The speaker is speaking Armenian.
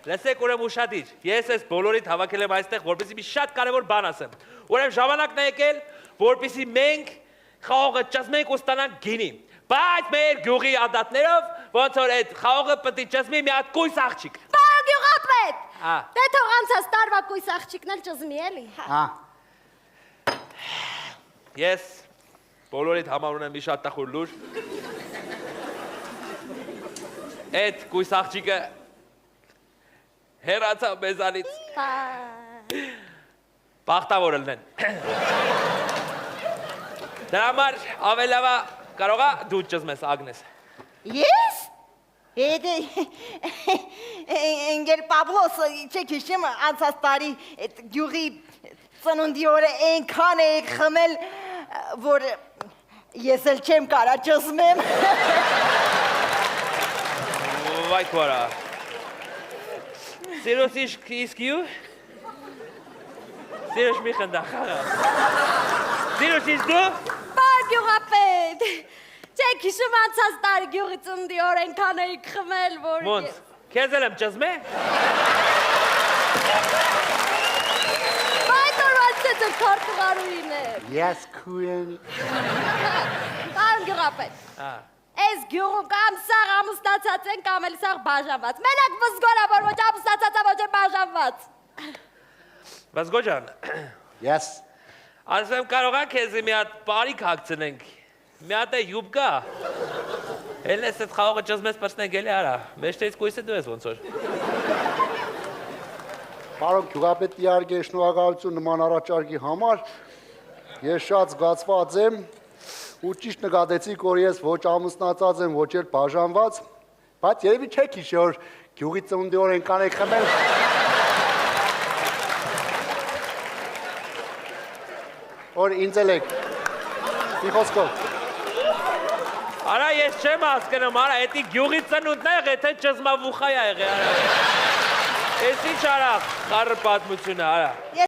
Լսեք ուրեմն ուշադիր, ես ես բոլորիդ հավաքել եմ այստեղ, որպեսզի մի շատ կարևոր բան ասեմ։ Ուրեմն ժամանակն է եկել, որպեսզի մենք խաղողը ճզմենք ու ստանանք գինի։ Բայց մեր գյուղի ադատներով ոնց որ այդ խաղողը պետք է ճզմի մի հատ կույս աղջիկ։ Պարոն գյուղապետ։ Դե թող անցած տարվա կույս աղջիկն էլ ճզմի էլի։ Ես բոլորիդ համար ունեմ մի շատ տխուր լուր։ Այդ կույս աղջիկը հեռացավ մեզանից։ Բախտավոր ելնեն։ Դրա համար ավելավա կարողա դու ճզմես Ագնես։ Ես? Ընկեր Պաբլոս, չեք հիշում անցած տարի գյուղի ծնունդի օրը այնքան էիք խմել, որ ես էլ չեմ կարա ճզմեմ։ Վայ քորա։ Սիրուս իսկ յու։ Սիրուս մի խնդախ։ Սիրուս իսկ դու։ Պարոն գյուղապետ։ Չեք հիշում անցած տարի գյուղի ծննդի օր այնքան էիք խմել, որ Ոնց, քեզ էլ եմ ճզմե։ Բայց օրվանց է ձեր քարտուղարուին է։ Ես քույն։ Պարոն գյուղապետ։ Այս գյուղում կամ սաղ ամուսնացած են, կամ էլ սաղ բաժանված։ Մենակ վզգորավոր ոչ ամուսնացածա ոչ է բաժանված։ Վազգո ջան, Ես։ ասեմ կարողա քեզ մի հատ բարիք հագցնենք։ Մի հատ է յուբկա։ Էլ ես այդ խաղողը ճզմես պրծնենք էլի արա։ Մեջտեղից կույսը դու ես ոնց որ։ Պարոն գյուղապետ իհարկե շնորհակալություն նման առաջարկի համար։ Ես շատ զգացված եմ ու ճիշտ նկատեցիք, որ ես ոչ ամուսնացած եմ, ոչ էլ բաժանված, բայց երևի չեք հիշի, որ գյուղի ծնունդի օր այնքան եք խմել։ Որ ինձ էլ եք։ Մի խոսքով։ Արա ես չեմ հասկանում, արա, էդի գյուղի ծնունդն է եղել, թե ճզմավուխա է եղել, արա։ Ես ինչ արա, խառը պատմությունը, արա։